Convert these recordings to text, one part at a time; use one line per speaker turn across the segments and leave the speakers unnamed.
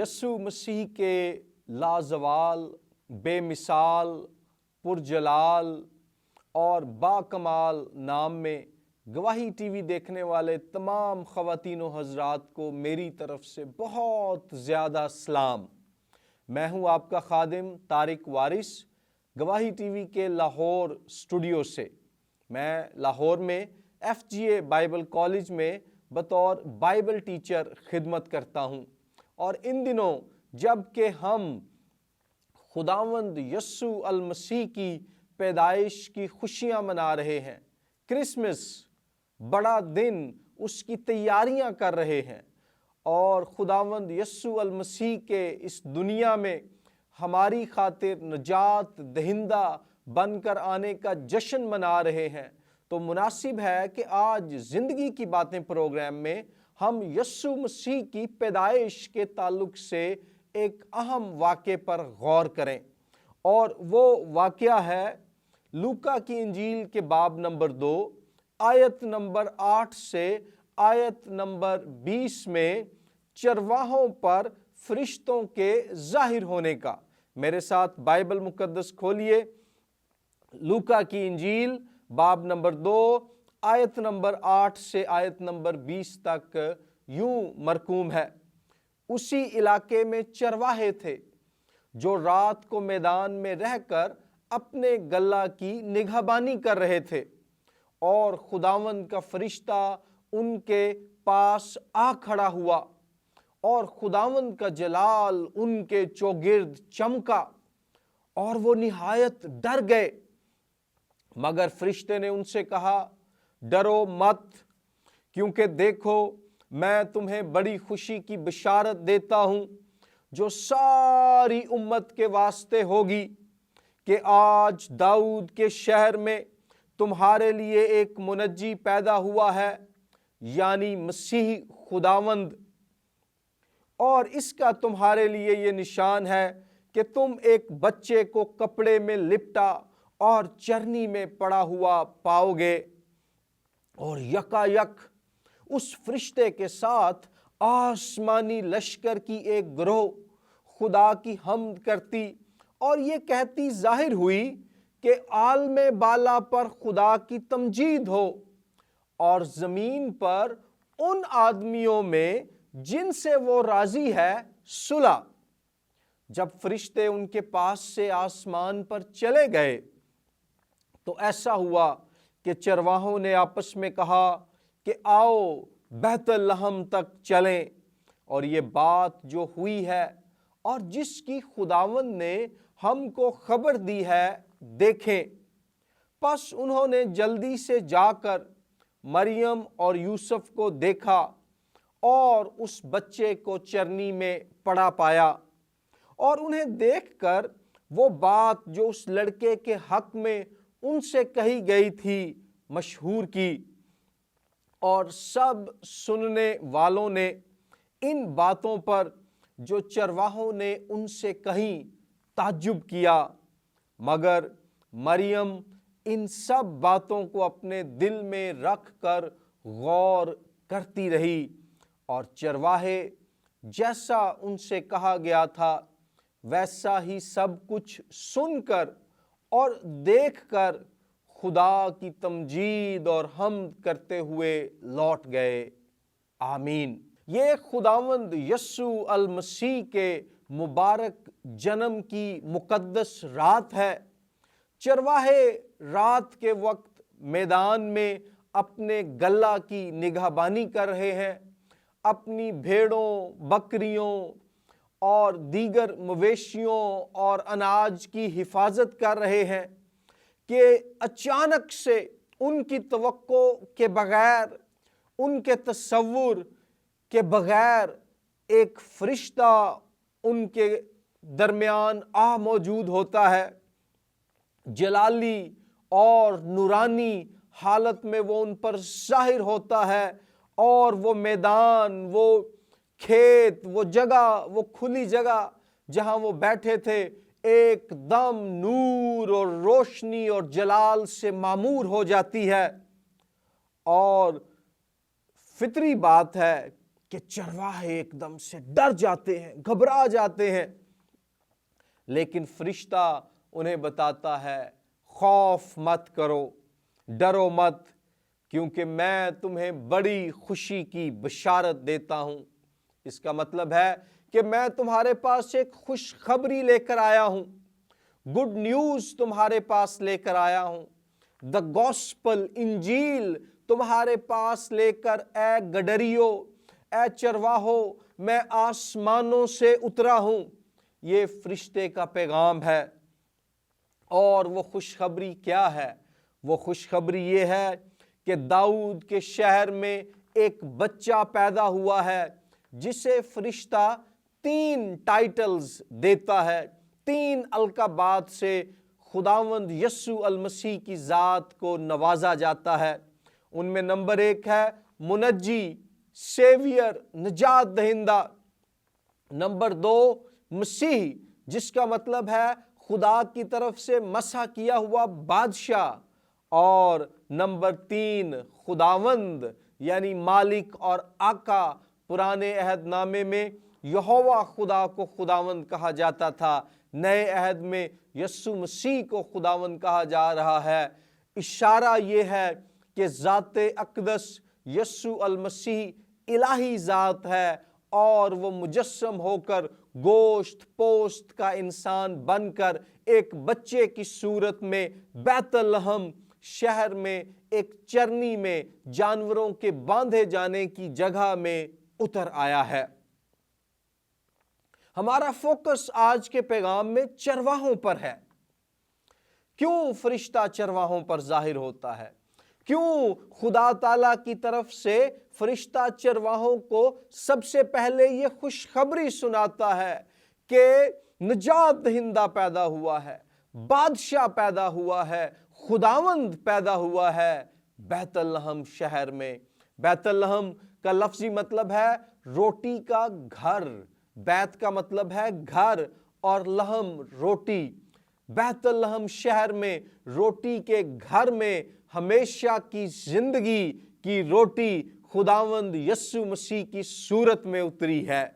یسوع مسیح کے لازوال، بے مثال، پرجلال اور باکمال نام میں گواہی ٹی وی دیکھنے والے تمام خواتین و حضرات کو میری طرف سے بہت زیادہ سلام۔ میں ہوں آپ کا خادم طارق وارث، گواہی ٹی وی کے لاہور اسٹوڈیو سے۔ میں لاہور میں ایف جی اے بائبل کالج میں بطور بائبل ٹیچر خدمت کرتا ہوں، اور ان دنوں جب کہ ہم خداوند یسوع المسیح کی پیدائش کی خوشیاں منا رہے ہیں، کرسمس بڑا دن اس کی تیاریاں کر رہے ہیں، اور خداوند یسوع المسیح کے اس دنیا میں ہماری خاطر نجات دہندہ بن کر آنے کا جشن منا رہے ہیں، تو مناسب ہے کہ آج زندگی کی باتیں پروگرام میں ہم یسوع مسیح کی پیدائش کے تعلق سے ایک اہم واقعے پر غور کریں، اور وہ واقعہ ہے لوکا کی انجیل کے باب نمبر 2 آیت نمبر 8 سے آیت نمبر 20 میں چرواہوں پر فرشتوں کے ظاہر ہونے کا۔ میرے ساتھ بائبل مقدس کھولیے، لوکا کی انجیل باب نمبر 2 آیت نمبر 8 سے آیت نمبر 20 تک یوں مرقوم ہے۔ اسی علاقے میں چرواہے تھے جو رات کو میدان میں رہ کر اپنے گلہ کی نگہبانی کر رہے تھے، اور خداوند کا فرشتہ ان کے پاس آ کھڑا ہوا، اور خداوند کا جلال ان کے چوگرد چمکا، اور وہ نہایت ڈر گئے۔ مگر فرشتے نے ان سے کہا، ڈرو مت، کیونکہ دیکھو میں تمہیں بڑی خوشی کی بشارت دیتا ہوں جو ساری امت کے واسطے ہوگی، کہ آج داؤد کے شہر میں تمہارے لیے ایک منجی پیدا ہوا ہے، یعنی مسیح خداوند۔ اور اس کا تمہارے لیے یہ نشان ہے کہ تم ایک بچے کو کپڑے میں لپٹا اور چرنی میں پڑا ہوا پاؤ گے۔ اور یکا یک اس فرشتے کے ساتھ آسمانی لشکر کی ایک گروہ خدا کی حمد کرتی اور یہ کہتی ظاہر ہوئی کہ عالم بالا پر خدا کی تمجید ہو، اور زمین پر ان آدمیوں میں جن سے وہ راضی ہے صلح۔ جب فرشتے ان کے پاس سے آسمان پر چلے گئے تو ایسا ہوا کہ چرواہوں نے آپس میں کہا کہ آؤ بیت لحم تک چلیں، اور یہ بات جو ہوئی ہے اور جس کی خداوند نے ہم کو خبر دی ہے دیکھیں۔ پس انہوں نے جلدی سے جا کر مریم اور یوسف کو دیکھا اور اس بچے کو چرنی میں پڑا پایا، اور انہیں دیکھ کر وہ بات جو اس لڑکے کے حق میں ان سے کہی گئی تھی مشہور کی، اور سب سننے والوں نے ان باتوں پر جو چرواہوں نے ان سے کہیں تعجب کیا، مگر مریم ان سب باتوں کو اپنے دل میں رکھ کر غور کرتی رہی، اور چرواہے جیسا ان سے کہا گیا تھا ویسا ہی سب کچھ سن کر اور دیکھ کر خدا کی تمجید اور حمد کرتے ہوئے لوٹ گئے۔ آمین۔ یہ خداوند یسوع المسیح کے مبارک جنم کی مقدس رات ہے۔ چرواہے رات کے وقت میدان میں اپنے گلہ کی نگہبانی کر رہے ہیں، اپنی بھیڑوں، بکریوں اور دیگر مویشیوں اور اناج کی حفاظت کر رہے ہیں کہ اچانک سے ان کی توقع کے بغیر، ان کے تصور کے بغیر ایک فرشتہ ان کے درمیان موجود ہوتا ہے۔ جلالی اور نورانی حالت میں وہ ان پر ظاہر ہوتا ہے، اور وہ میدان، وہ کھیت، وہ جگہ، وہ کھلی جگہ جہاں وہ بیٹھے تھے ایک دم نور اور روشنی اور جلال سے معمور ہو جاتی ہے۔ اور فطری بات ہے کہ چرواہے ایک دم سے ڈر جاتے ہیں، گھبرا جاتے ہیں، لیکن فرشتہ انہیں بتاتا ہے خوف مت کرو، ڈرو مت، کیونکہ میں تمہیں بڑی خوشی کی بشارت دیتا ہوں۔ اس کا مطلب ہے کہ میں تمہارے پاس ایک خوشخبری لے کر آیا ہوں، گڈ نیوز تمہارے پاس لے کر آیا ہوں، دا گوسپل، انجیل تمہارے پاس لے کر اے گڈریو، اے چرواہو، میں آسمانوں سے اترا ہوں۔ یہ فرشتے کا پیغام ہے۔ اور وہ خوشخبری کیا ہے؟ وہ خوشخبری یہ ہے کہ داؤد کے شہر میں ایک بچہ پیدا ہوا ہے جسے فرشتہ 3 ٹائٹلز دیتا ہے، 3 القابات سے خداوند یسوع المسیح کی ذات کو نوازا جاتا ہے۔ ان میں نمبر 1 ہے منجی، سیویئر، نجات دہندہ۔ نمبر 2 مسیح، جس کا مطلب ہے خدا کی طرف سے مسح کیا ہوا بادشاہ۔ اور نمبر 3 خداوند، یعنی مالک اور آقا۔ پرانے عہد نامے میں یہوہ خدا کو خداوند کہا جاتا تھا، نئے عہد میں یسوع مسیح کو خداوند کہا جا رہا ہے۔ اشارہ یہ ہے کہ ذات اقدس یسوع المسیح الہی ذات ہے، اور وہ مجسم ہو کر گوشت پوست کا انسان بن کر ایک بچے کی صورت میں بیت لحم شہر میں ایک چرنی میں جانوروں کے باندھے جانے کی جگہ میں اتر آیا ہے۔ ہمارا فوکس آج کے پیغام میں چرواہوں پر ہے۔ کیوں فرشتہ چرواہوں پر ظاہر ہوتا ہے؟ کیوں خدا تعالیٰ کی طرف سے فرشتہ چرواہوں کو سب سے پہلے یہ خوشخبری سناتا ہے کہ نجات دہندہ پیدا ہوا ہے، بادشاہ پیدا ہوا ہے، خداوند پیدا ہوا ہے بیت لحم شہر میں؟ بیت لحم کا لفظی مطلب ہے روٹی کا گھر۔ بیت کا مطلب ہے گھر اور لحم روٹی۔ بیت لحم شہر میں روٹی کے گھر میں ہمیشہ کی زندگی کی روٹی خداوند یسوع مسیح کی صورت میں اتری ہے۔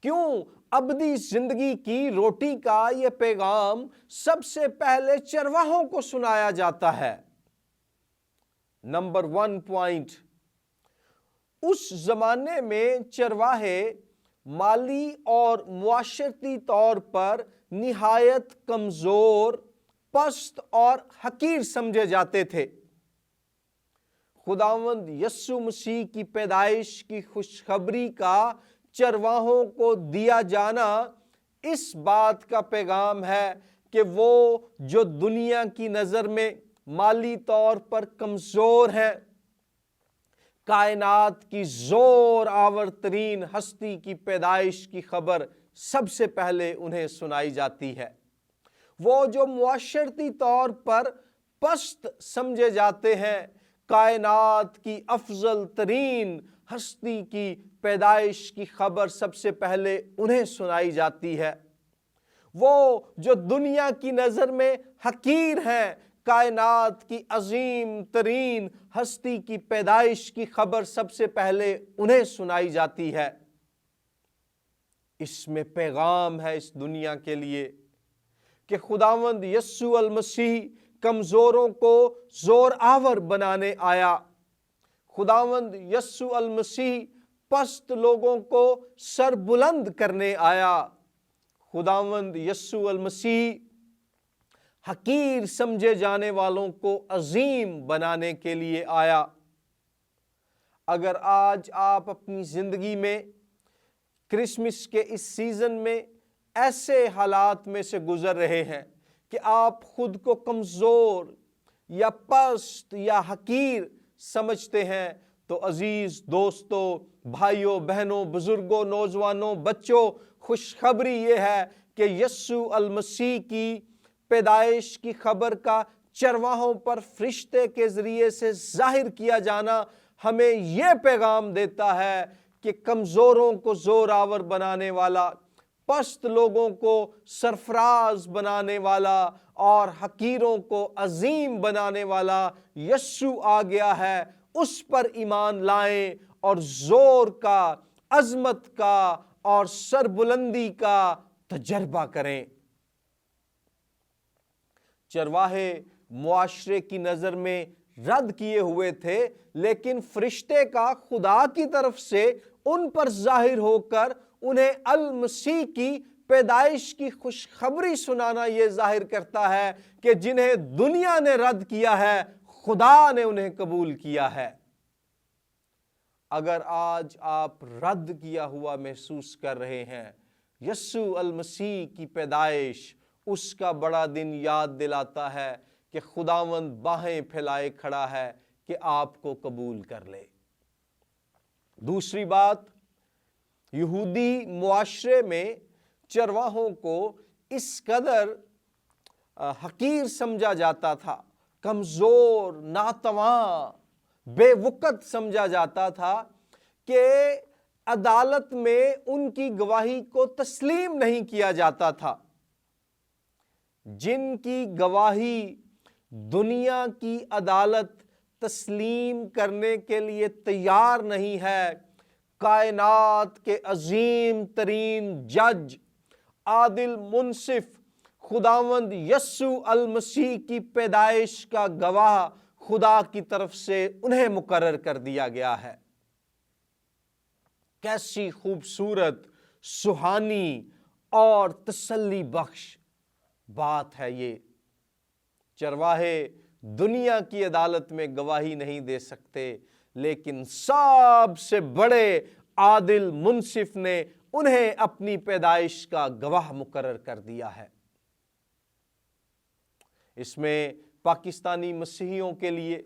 کیوں ابدی زندگی کی روٹی کا یہ پیغام سب سے پہلے چرواہوں کو سنایا جاتا ہے؟ نمبر 1 پوائنٹ، اس زمانے میں چرواہے مالی اور معاشرتی طور پر نہایت کمزور، پست اور حقیر سمجھے جاتے تھے۔ خداوند یسوع مسیح کی پیدائش کی خوشخبری کا چرواہوں کو دیا جانا اس بات کا پیغام ہے کہ وہ جو دنیا کی نظر میں مالی طور پر کمزور ہیں، کائنات کی زور آور ترین ہستی کی پیدائش کی خبر سب سے پہلے انہیں سنائی جاتی ہے۔ وہ جو معاشرتی طور پر پست سمجھے جاتے ہیں، کائنات کی افضل ترین ہستی کی پیدائش کی خبر سب سے پہلے انہیں سنائی جاتی ہے۔ وہ جو دنیا کی نظر میں حقیر ہیں، کائنات کی عظیم ترین ہستی کی پیدائش کی خبر سب سے پہلے انہیں سنائی جاتی ہے۔ اس میں پیغام ہے اس دنیا کے لیے کہ خداوند یسوع المسیح کمزوروں کو زور آور بنانے آیا۔ خداوند یسوع المسیح پست لوگوں کو سر بلند کرنے آیا۔ خداوند یسوع المسیح حقیر سمجھے جانے والوں کو عظیم بنانے کے لیے آیا۔ اگر آج آپ اپنی زندگی میں کرسمس کے اس سیزن میں ایسے حالات میں سے گزر رہے ہیں کہ آپ خود کو کمزور یا پست یا حقیر سمجھتے ہیں، تو عزیز دوستو، بھائیوں، بہنوں، بزرگوں، نوجوانوں، بچوں، خوشخبری یہ ہے کہ یسوع المسیح کی پیدائش کی خبر کا چرواہوں پر فرشتے کے ذریعے سے ظاہر کیا جانا ہمیں یہ پیغام دیتا ہے کہ کمزوروں کو زور آور بنانے والا، پست لوگوں کو سرفراز بنانے والا اور حقیروں کو عظیم بنانے والا یسوع آ گیا ہے۔ اس پر ایمان لائیں اور زور کا، عظمت کا اور سربلندی کا تجربہ کریں۔ چرواہے معاشرے کی نظر میں رد کیے ہوئے تھے، لیکن فرشتے کا خدا کی طرف سے ان پر ظاہر ہو کر انہیں المسیح کی پیدائش کی خوشخبری سنانا یہ ظاہر کرتا ہے کہ جنہیں دنیا نے رد کیا ہے، خدا نے انہیں قبول کیا ہے۔ اگر آج آپ رد کیا ہوا محسوس کر رہے ہیں، یسوع المسیح کی پیدائش اس کا بڑا دن یاد دلاتا ہے کہ خداوند باہیں پھیلائے کھڑا ہے کہ آپ کو قبول کر لے۔ دوسری بات، یہودی معاشرے میں چرواہوں کو اس قدر حقیر سمجھا جاتا تھا، کمزور، ناتواں، بے وقت سمجھا جاتا تھا کہ عدالت میں ان کی گواہی کو تسلیم نہیں کیا جاتا تھا۔ جن کی گواہی دنیا کی عدالت تسلیم کرنے کے لیے تیار نہیں ہے، کائنات کے عظیم ترین جج، عادل منصف خداوند یسوع المسیح کی پیدائش کا گواہ خدا کی طرف سے انہیں مقرر کر دیا گیا ہے۔ کیسی خوبصورت، سہانی اور تسلی بخش بات ہے یہ۔ چرواہے دنیا کی عدالت میں گواہی نہیں دے سکتے، لیکن سب سے بڑے عادل منصف نے انہیں اپنی پیدائش کا گواہ مقرر کر دیا ہے۔ اس میں پاکستانی مسیحیوں کے لیے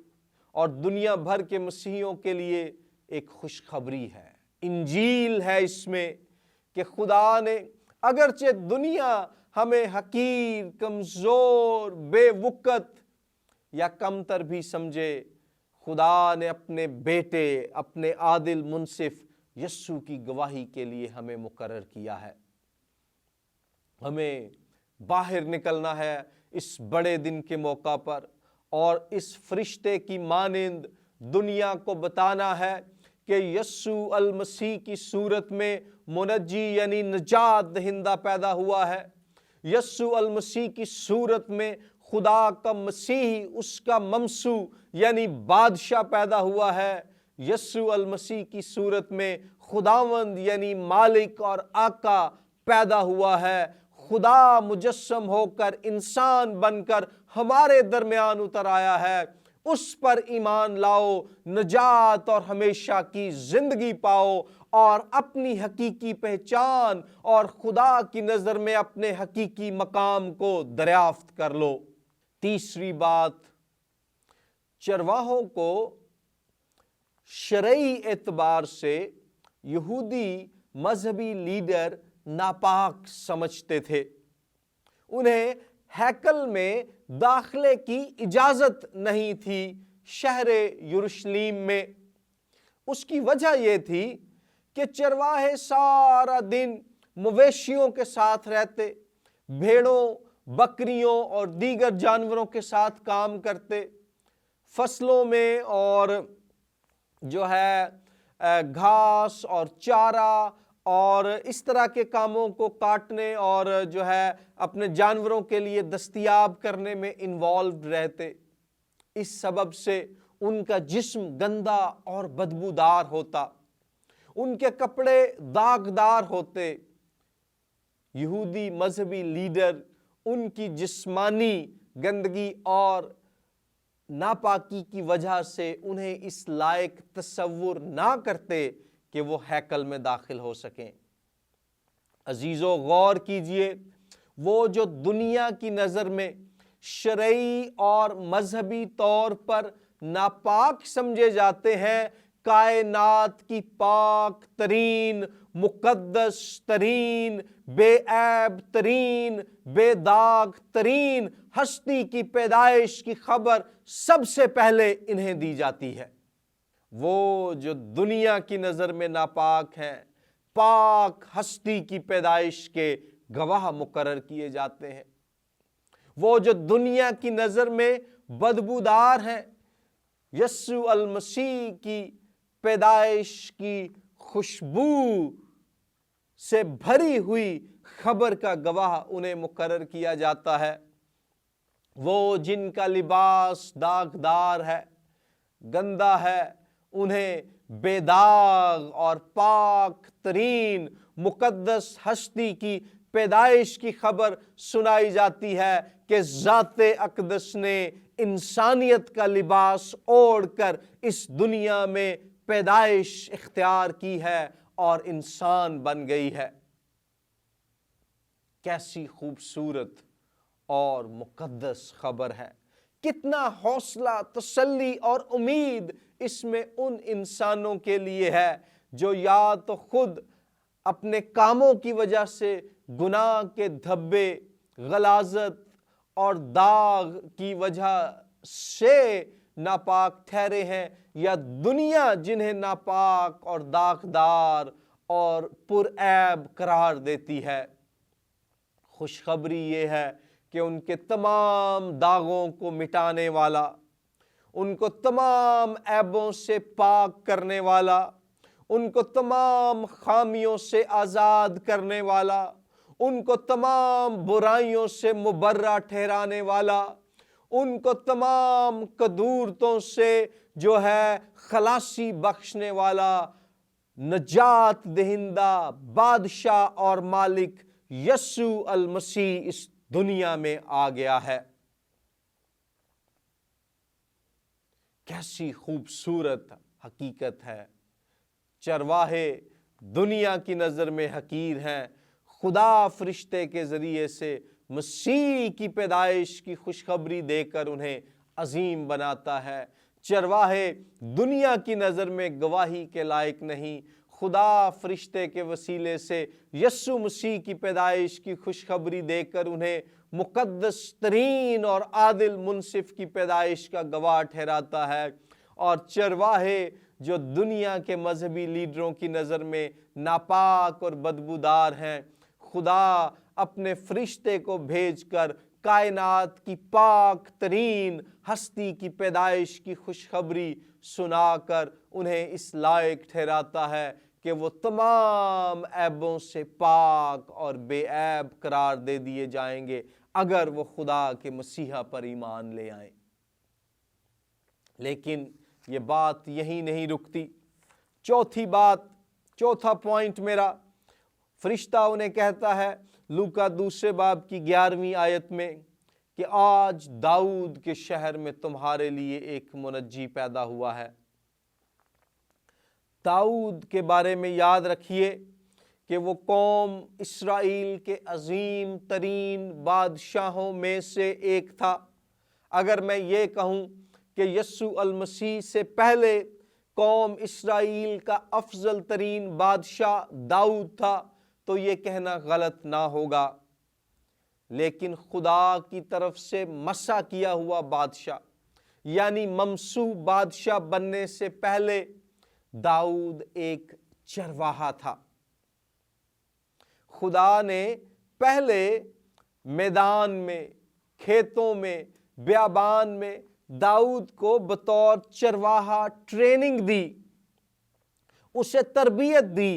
اور دنیا بھر کے مسیحیوں کے لیے ایک خوشخبری ہے، انجیل ہے اس میں کہ خدا نے اگرچہ دنیا ہمیں حقیر، کمزور، بے وقت یا کمتر بھی سمجھے، خدا نے اپنے بیٹے، اپنے عادل منصف یسوع کی گواہی کے لیے ہمیں مقرر کیا ہے۔ ہمیں باہر نکلنا ہے اس بڑے دن کے موقع پر اور اس فرشتے کی مانند دنیا کو بتانا ہے کہ یسوع المسیح کی صورت میں منجی یعنی نجات دہندہ پیدا ہوا ہے۔ یسوع المسیح کی صورت میں خدا کا مسیح، اس کا ممسوح یعنی بادشاہ پیدا ہوا ہے۔ یسوع المسیح کی صورت میں خداوند یعنی مالک اور آقا پیدا ہوا ہے۔ خدا مجسم ہو کر، انسان بن کر ہمارے درمیان اتر آیا ہے۔ اس پر ایمان لاؤ، نجات اور ہمیشہ کی زندگی پاؤ اور اپنی حقیقی پہچان اور خدا کی نظر میں اپنے حقیقی مقام کو دریافت کر لو۔ تیسری بات، چرواہوں کو شرعی اعتبار سے یہودی مذہبی لیڈر ناپاک سمجھتے تھے۔ انہیں ہیکل میں داخلے کی اجازت نہیں تھی شہر یروشلیم میں۔ اس کی وجہ یہ تھی کہ چرواہے سارا دن مویشیوں کے ساتھ رہتے، بھیڑوں، بکریوں اور دیگر جانوروں کے ساتھ کام کرتے، فصلوں میں اور گھاس اور چارہ اور اس طرح کے کاموں کو کاٹنے اور اپنے جانوروں کے لیے دستیاب کرنے میں انوالوڈ رہتے۔ اس سبب سے ان کا جسم گندا اور بدبودار ہوتا، ان کے کپڑے داغدار ہوتے۔ یہودی مذہبی لیڈر ان کی جسمانی گندگی اور ناپاکی کی وجہ سے انہیں اس لائق تصور نہ کرتے کہ وہ ہیکل میں داخل ہو سکیں۔ عزیزو، غور کیجئے، وہ جو دنیا کی نظر میں شرعی اور مذہبی طور پر ناپاک سمجھے جاتے ہیں، کائنات کی پاک ترین، مقدس ترین، بے عیب ترین، بے داغ ترین ہستی کی پیدائش کی خبر سب سے پہلے انہیں دی جاتی ہے۔ وہ جو دنیا کی نظر میں ناپاک ہیں، پاک ہستی کی پیدائش کے گواہ مقرر کیے جاتے ہیں۔ وہ جو دنیا کی نظر میں بدبودار ہیں، یسوع المسیح کی پیدائش کی خوشبو سے بھری ہوئی خبر کا گواہ انہیں مقرر کیا جاتا ہے۔ وہ جن کا لباس داغدار ہے، گندا ہے، انہیں بے داغ اور پاک ترین مقدس ہستی کی پیدائش کی خبر سنائی جاتی ہے کہ ذات اقدس نے انسانیت کا لباس اوڑھ کر اس دنیا میں پیدائش اختیار کی ہے اور انسان بن گئی ہے۔ کیسی خوبصورت اور مقدس خبر ہے! کتنا حوصلہ، تسلی اور امید اس میں ان انسانوں کے لیے ہے جو یا تو خود اپنے کاموں کی وجہ سے گناہ کے دھبے، غلاظت اور داغ کی وجہ سے ناپاک ٹھہرے ہیں، یا دنیا جنہیں ناپاک اور داغدار اور پرعیب قرار دیتی ہے۔ خوشخبری یہ ہے کہ ان کے تمام داغوں کو مٹانے والا، ان کو تمام عیبوں سے پاک کرنے والا، ان کو تمام خامیوں سے آزاد کرنے والا، ان کو تمام برائیوں سے مبرہ ٹھہرانے والا، ان کو تمام قدورتوں سے جو ہے خلاصی بخشنے والا، نجات دہندہ بادشاہ اور مالک یسوع المسیح اس دنیا میں آ گیا ہے۔ کیسی خوبصورت حقیقت ہے! چرواہے دنیا کی نظر میں حقیر ہیں، خدا فرشتے کے ذریعے سے مسیح کی پیدائش کی خوشخبری دے کر انہیں عظیم بناتا ہے۔ چرواہے دنیا کی نظر میں گواہی کے لائق نہیں، خدا فرشتے کے وسیلے سے یسوع مسیح کی پیدائش کی خوشخبری دے کر انہیں مقدس ترین اور عادل منصف کی پیدائش کا گواہ ٹھہراتا ہے۔ اور چرواہے جو دنیا کے مذہبی لیڈروں کی نظر میں ناپاک اور بدبودار ہیں، خدا اپنے فرشتے کو بھیج کر کائنات کی پاک ترین ہستی کی پیدائش کی خوشخبری سنا کر انہیں اس لائق ٹھہراتا ہے کہ وہ تمام عیبوں سے پاک اور بے عیب قرار دے دیے جائیں گے اگر وہ خدا کے مسیحا پر ایمان لے آئیں۔ لیکن یہ بات یہی نہیں رکتی۔ چوتھا پوائنٹ میرا، فرشتہ انہیں کہتا ہے لوکا 2 باب کی 11ویں آیت میں کہ آج داؤد کے شہر میں تمہارے لیے ایک منجی پیدا ہوا ہے۔ داؤد کے بارے میں یاد رکھیے کہ وہ قوم اسرائیل کے عظیم ترین بادشاہوں میں سے ایک تھا۔ اگر میں یہ کہوں کہ یسوع المسیح سے پہلے قوم اسرائیل کا افضل ترین بادشاہ داؤد تھا تو یہ کہنا غلط نہ ہوگا، لیکن خدا کی طرف سے مسح کیا ہوا بادشاہ یعنی ممسوح بادشاہ بننے سے پہلے داؤد ایک چرواہا تھا۔ خدا نے پہلے میدان میں، کھیتوں میں، بیابان میں داؤد کو بطور چرواہا ٹریننگ دی، اسے تربیت دی،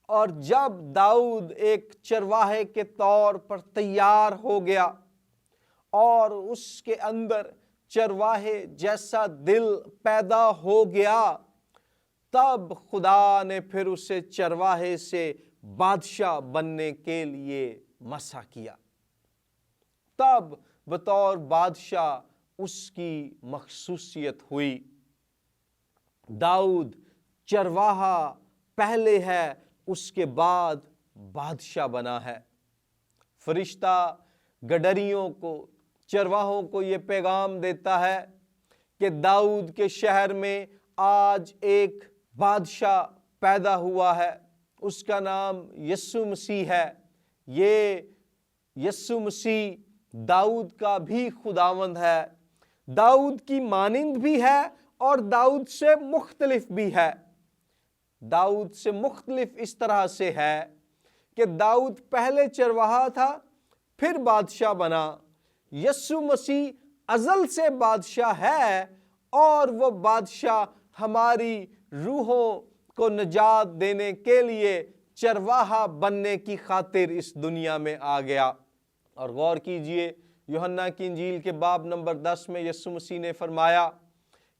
اور جب داؤد ایک چرواہے کے طور پر تیار ہو گیا اور اس کے اندر چرواہے جیسا دل پیدا ہو گیا، تب خدا نے پھر اسے چرواہے سے بادشاہ بننے کے لیے مسح کیا۔ تب بطور بادشاہ اس کی مخصوصیت ہوئی۔ داؤد چرواہا پہلے ہے، اس کے بعد بادشاہ بنا ہے۔ فرشتہ گڈریوں کو، چرواہوں کو یہ پیغام دیتا ہے کہ داؤد کے شہر میں آج ایک بادشاہ پیدا ہوا ہے، اس کا نام یسوع مسیح ہے۔ یہ یسوع مسیح داؤد کا بھی خداوند ہے، داؤد کی مانند بھی ہے اور داؤد سے مختلف بھی ہے۔ داؤد سے مختلف اس طرح سے ہے کہ داؤد پہلے چرواہا تھا، پھر بادشاہ بنا۔ یسوع مسیح ازل سے بادشاہ ہے اور وہ بادشاہ ہماری روحوں کو نجات دینے کے لیے چرواہا بننے کی خاطر اس دنیا میں آ گیا۔ اور غور کیجئے، یوحنا کی انجیل کے باب نمبر 10 میں یسوع مسیح نے فرمایا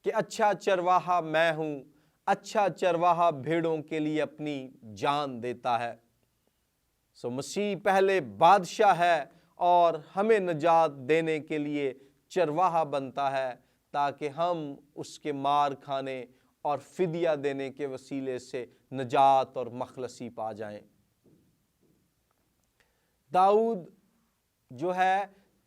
کہ اچھا چرواہا میں ہوں، اچھا چرواہا بھیڑوں کے لیے اپنی جان دیتا ہے۔ مسیح پہلے بادشاہ ہے اور ہمیں نجات دینے کے لیے چرواہا بنتا ہے تاکہ ہم اس کے مار کھانے اور فدیہ دینے کے وسیلے سے نجات اور مخلصی پا جائیں۔ داؤد جو ہے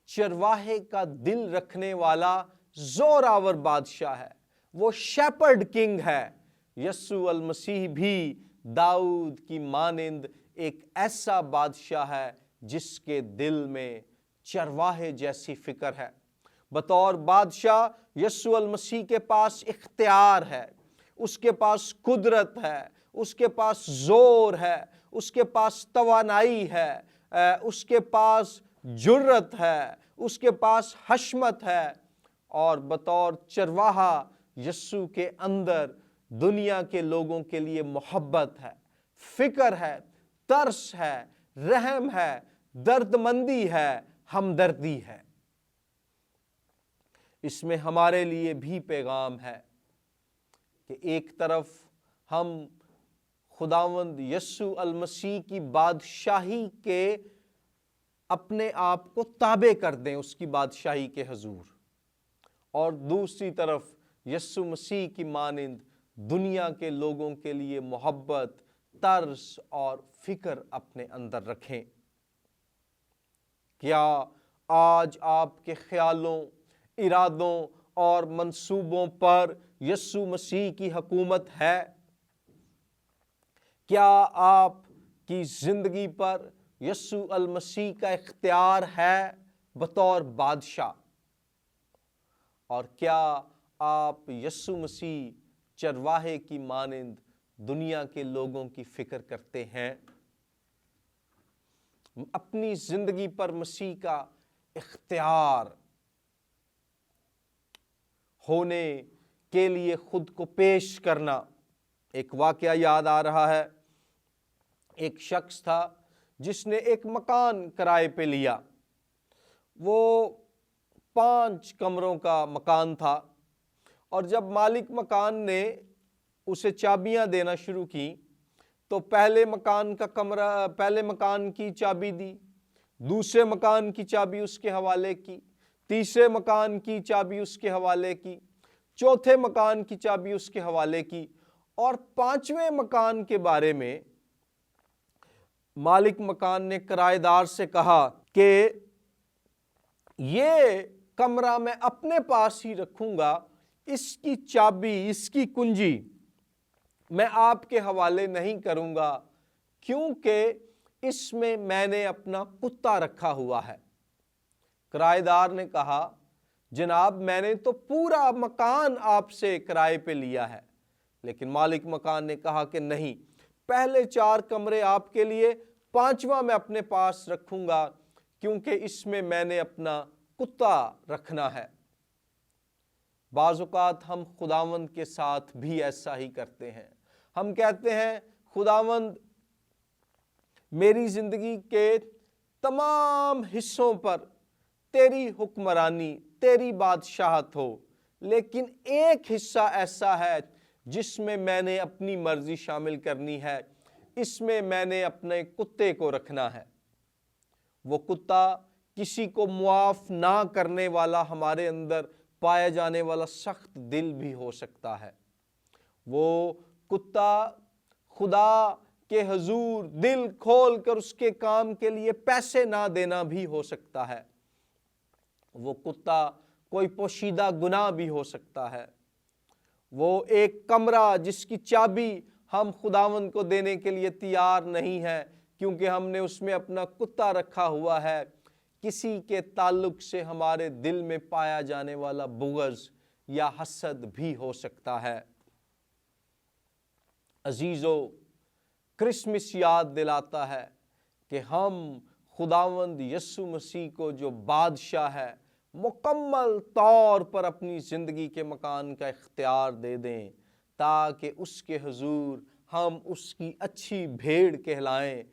چرواہے کا دل رکھنے والا زور آور بادشاہ ہے، وہ شیپرڈ کنگ ہے۔ یسوع المسیح بھی داؤد کی مانند ایک ایسا بادشاہ ہے جس کے دل میں چرواہے جیسی فکر ہے۔ بطور بادشاہ یسوع المسیح کے پاس اختیار ہے، اس کے پاس قدرت ہے، اس کے پاس زور ہے، اس کے پاس توانائی ہے، اس کے پاس جرت ہے، اس کے پاس حشمت ہے، اور بطور چرواہا یسوع کے اندر دنیا کے لوگوں کے لیے محبت ہے، فکر ہے، ترس ہے، رحم ہے، درد مندی ہے، ہمدردی ہے۔ اس میں ہمارے لیے بھی پیغام ہے کہ ایک طرف ہم خداوند یسوع المسیح کی بادشاہی کے اپنے آپ کو تابع کر دیں اس کی بادشاہی کے حضور، اور دوسری طرف یسوع مسیح کی مانند دنیا کے لوگوں کے لیے محبت، ترس اور فکر اپنے اندر رکھیں۔ کیا آج آپ کے خیالوں، ارادوں اور منصوبوں پر یسوع مسیح کی حکومت ہے؟ کیا آپ کی زندگی پر یسوع المسیح کا اختیار ہے بطور بادشاہ؟ اور کیا آپ یسوع مسیح چرواہے کی مانند دنیا کے لوگوں کی فکر کرتے ہیں؟ اپنی زندگی پر مسیح کا اختیار ہونے کے لیے خود کو پیش کرنا۔ ایک واقعہ یاد آ رہا ہے، ایک شخص تھا جس نے ایک مکان کرائے پہ لیا۔ وہ 5 کمروں کا مکان تھا، اور جب مالک مکان نے اسے چابیاں دینا شروع کی تو پہلے مکان کی چابی دی، دوسرے مکان کی چابی اس کے حوالے کی، تیسرے مکان کی چابی اس کے حوالے کی، چوتھے مکان کی چابی اس کے حوالے کی، اور 5ویں مکان کے بارے میں مالک مکان نے کرایہ دار سے کہا کہ یہ کمرہ میں اپنے پاس ہی رکھوں گا، اس کی چابی، اس کی کنجی میں آپ کے حوالے نہیں کروں گا، کیونکہ اس میں نے اپنا کتا رکھا ہوا ہے۔ کرایہ دار نے کہا، جناب میں نے تو پورا مکان آپ سے کرائے پہ لیا ہے۔ لیکن مالک مکان نے کہا کہ نہیں، پہلے 4 کمرے آپ کے لیے، 5واں میں اپنے پاس رکھوں گا، کیونکہ اس میں نے اپنا کتا رکھنا ہے۔ بعض اوقات ہم خداوند کے ساتھ بھی ایسا ہی کرتے ہیں۔ ہم کہتے ہیں، خداوند میری زندگی کے تمام حصوں پر تیری حکمرانی، تیری بادشاہت ہو، لیکن ایک حصہ ایسا ہے جس میں نے اپنی مرضی شامل کرنی ہے، اس میں نے اپنے کتے کو رکھنا ہے۔ وہ کتا کسی کو معاف نہ کرنے والا، ہمارے اندر پایا جانے والا سخت دل بھی ہو سکتا ہے۔ وہ کتا خدا کے حضور دل کھول کر اس کے کام کے لیے پیسے نہ دینا بھی ہو سکتا ہے۔ وہ کتا کوئی پوشیدہ گناہ بھی ہو سکتا ہے۔ وہ ایک کمرہ جس کی چابی ہم خداوند کو دینے کے لیے تیار نہیں ہے، کیونکہ ہم نے اس میں اپنا کتا رکھا ہوا ہے، کسی کے تعلق سے ہمارے دل میں پایا جانے والا بغض یا حسد بھی ہو سکتا ہے۔ عزیزو، کرسمس یاد دلاتا ہے کہ ہم خداوند یسوع مسیح کو جو بادشاہ ہے، مکمل طور پر اپنی زندگی کے مکان کا اختیار دے دیں، تاکہ اس کے حضور ہم اس کی اچھی بھیڑ کہلائیں،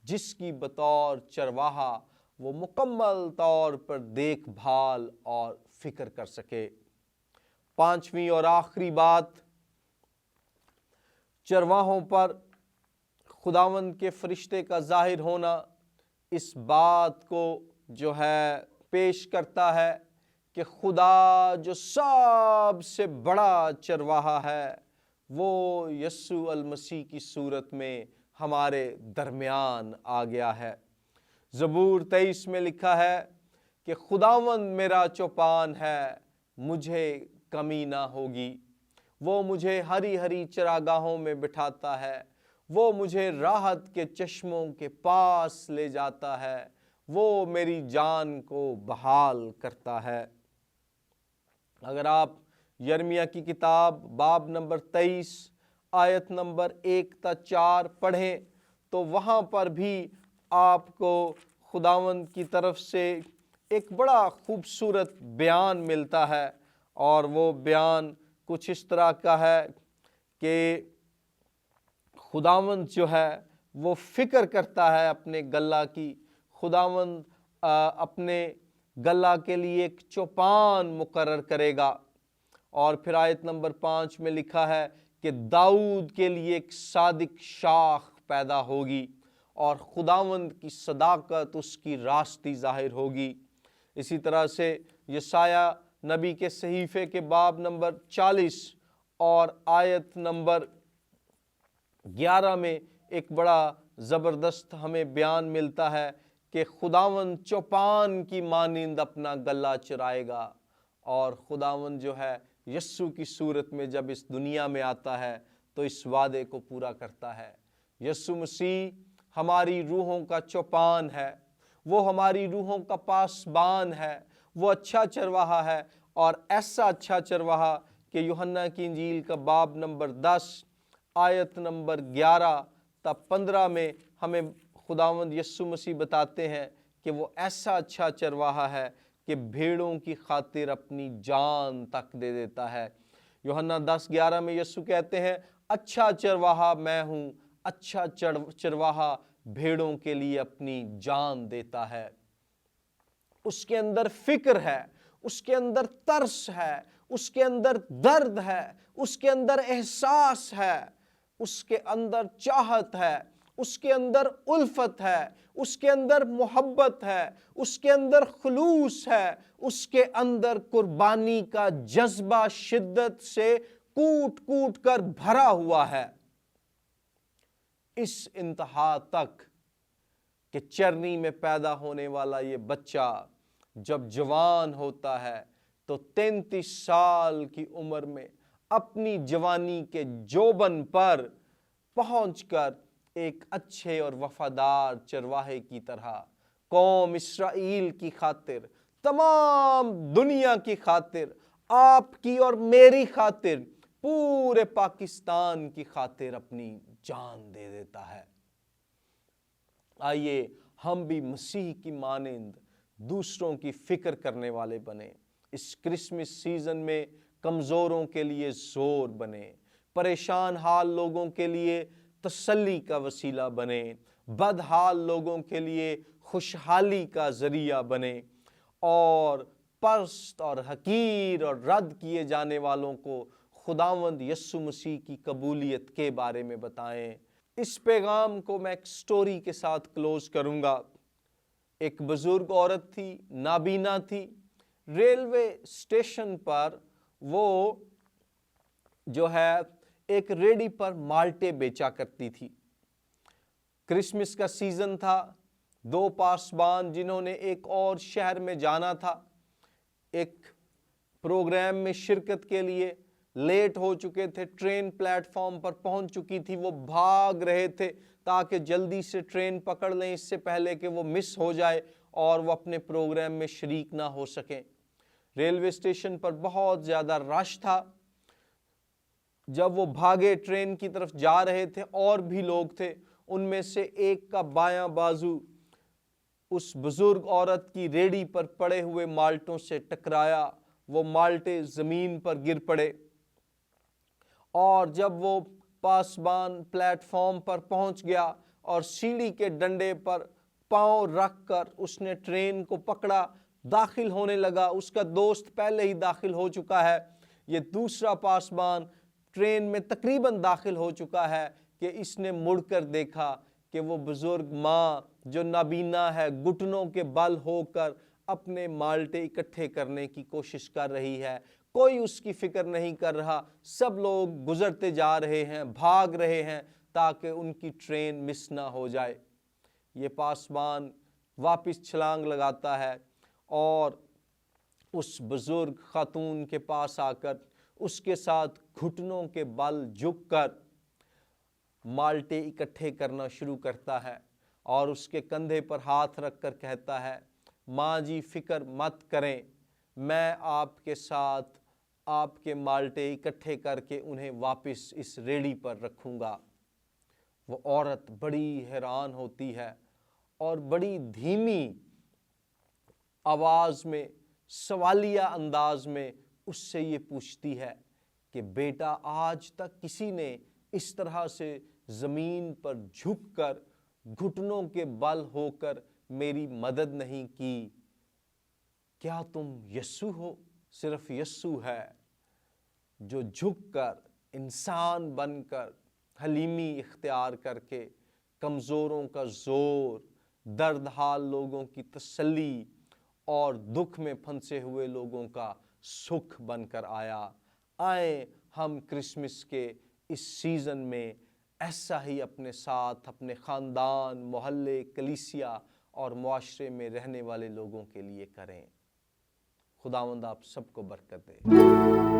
جس کی بطور چرواہا وہ مکمل طور پر دیکھ بھال اور فکر کر سکے۔ پانچویں اور آخری بات، چرواہوں پر خداوند کے فرشتے کا ظاہر ہونا اس بات کو جو ہے پیش کرتا ہے کہ خدا جو سب سے بڑا چرواہا ہے وہ یسوع المسیح کی صورت میں ہمارے درمیان آ گیا ہے۔ زبور 23 میں لکھا ہے کہ خداوند میرا چوپان ہے، مجھے کمی نہ ہوگی۔ وہ مجھے ہری ہری چراگاہوں میں بٹھاتا ہے، وہ مجھے راحت کے چشموں کے پاس لے جاتا ہے، وہ میری جان کو بحال کرتا ہے۔ اگر آپ یرمیہ کی کتاب باب نمبر 23 آیت نمبر 1 تا 4 پڑھیں تو وہاں پر بھی آپ کو خداوند کی طرف سے ایک بڑا خوبصورت بیان ملتا ہے، اور وہ بیان کچھ اس طرح کا ہے کہ خداوند جو ہے وہ فکر کرتا ہے اپنے گلہ کی۔ خداوند اپنے گلہ کے لیے ایک چوپان مقرر کرے گا، اور پھر آیت نمبر 5 میں لکھا ہے کہ داؤد کے لیے ایک صادق شاخ پیدا ہوگی، اور خداوند کی صداقت اس کی راستی ظاہر ہوگی۔ اسی طرح سے یسایہ نبی کے صحیفے کے باب نمبر 40 اور آیت نمبر 11 میں ایک بڑا زبردست ہمیں بیان ملتا ہے کہ خداوند چوپان کی مانند اپنا گلہ چرائے گا، اور خداوند جو ہے یسوع کی صورت میں جب اس دنیا میں آتا ہے تو اس وعدے کو پورا کرتا ہے۔ یسوع مسیح ہماری روحوں کا چوپان ہے، وہ ہماری روحوں کا پاسبان ہے، وہ اچھا چرواہا ہے، اور ایسا اچھا چرواہا کہ یوحنا کی انجیل کا باب نمبر 10 آیت نمبر 11 تا 15 میں ہمیں خداوند یسوع مسیح بتاتے ہیں کہ وہ ایسا اچھا چرواہا ہے کہ بھیڑوں کی خاطر اپنی جان تک دے دیتا ہے۔ یوحنا 10:11 میں یسوع کہتے ہیں، اچھا چرواہا میں ہوں، اچھا چرواہا بھیڑوں کے لیے اپنی جان دیتا ہے۔ اس کے اندر فکر ہے، اس کے اندر ترس ہے، اس کے اندر درد ہے، اس کے اندر احساس ہے، اس کے اندر چاہت ہے، اس کے اندر الفت ہے، اس کے اندر محبت ہے، اس کے اندر خلوص ہے، اس کے اندر قربانی کا جذبہ شدت سے کوٹ کوٹ کر بھرا ہوا ہے، اس انتہا تک کہ چرنی میں پیدا ہونے والا یہ بچہ جب جوان ہوتا ہے تو 33 سال کی عمر میں اپنی جوانی کے جوبن پر پہنچ کر ایک اچھے اور وفادار چرواہے کی طرح قوم اسرائیل کی خاطر، تمام دنیا کی خاطر، آپ کی اور میری خاطر، پورے پاکستان کی خاطر اپنی جان دے دیتا ہے۔ آئیے ہم بھی مسیح کی مانند دوسروں کی فکر کرنے والے بنیں، اس کرسمس سیزن میں کمزوروں کے لیے زور بنیں، پریشان حال لوگوں کے لیے تسلی کا وسیلہ بنیں، بدحال لوگوں کے لیے خوشحالی کا ذریعہ بنیں، اور پست اور حقیر اور رد کیے جانے والوں کو خداوند یسوع مسیح کی قبولیت کے بارے میں بتائیں۔ اس پیغام کو میں ایک سٹوری کے ساتھ کلوز کروں گا۔ ایک بزرگ عورت تھی، نابینا تھی، ریلوے اسٹیشن پر وہ جو ہے ایک ریڑھی پر مالٹے بیچا کرتی تھی۔ کرسمس کا سیزن تھا، 2 پاسبان جنہوں نے ایک اور شہر میں جانا تھا، ایک پروگرام میں شرکت کے لیے لیٹ ہو چکے تھے، ٹرین پلیٹ فارم پر پہنچ چکی تھی، وہ بھاگ رہے تھے تاکہ جلدی سے ٹرین پکڑ لیں اس سے پہلے کہ وہ مس ہو جائے اور وہ اپنے پروگرام میں شریک نہ ہو سکیں۔ ریلوے اسٹیشن پر بہت زیادہ رش تھا۔ جب وہ بھاگے ٹرین کی طرف جا رہے تھے، اور بھی لوگ تھے، ان میں سے ایک کا بایاں بازو اس بزرگ عورت کی ریڑھی پر پڑے ہوئے مالٹوں سے ٹکرایا، وہ مالٹے زمین پر گر پڑے، اور جب وہ پاسبان پلیٹ فارم پر پہنچ گیا اور سیڑھی کے ڈنڈے پر پاؤں رکھ کر اس نے ٹرین کو پکڑا، داخل ہونے لگا، اس کا دوست پہلے ہی داخل ہو چکا ہے، یہ دوسرا پاسبان ٹرین میں تقریباً داخل ہو چکا ہے کہ اس نے مڑ کر دیکھا کہ وہ بزرگ ماں جو نابینا ہے گھٹنوں کے بل ہو کر اپنے مالٹے اکٹھے کرنے کی کوشش کر رہی ہے، کوئی اس کی فکر نہیں کر رہا، سب لوگ گزرتے جا رہے ہیں، بھاگ رہے ہیں تاکہ ان کی ٹرین مس نہ ہو جائے۔ یہ پاسبان واپس چھلانگ لگاتا ہے اور اس بزرگ خاتون کے پاس آ کر اس کے ساتھ گھٹنوں کے بل جھک کر مالٹے اکٹھے کرنا شروع کرتا ہے اور اس کے کندھے پر ہاتھ رکھ کر کہتا ہے، ماں جی فکر مت کریں، میں آپ کے ساتھ آپ کے مالٹے اکٹھے کر کے انہیں واپس اس ریڑھی پر رکھوں گا۔ وہ عورت بڑی حیران ہوتی ہے اور بڑی دھیمی آواز میں سوالیہ انداز میں اس سے یہ پوچھتی ہے کہ بیٹا آج تک کسی نے اس طرح سے زمین پر جھک کر گھٹنوں کے بل ہو کر میری مدد نہیں کی، کیا تم یسوع ہو؟ صرف یسوع ہے جو جھک کر انسان بن کر حلیمی اختیار کر کے کمزوروں کا زور، درد حال لوگوں کی تسلی اور دکھ میں پھنسے ہوئے لوگوں کا سکھ بن کر آیا۔ آئیں ہم کرسمس کے اس سیزن میں ایسا ہی اپنے ساتھ اپنے خاندان، محلے، کلیسیا اور معاشرے میں رہنے والے لوگوں کے لیے کریں۔ خداوند آپ سب کو برکت دے۔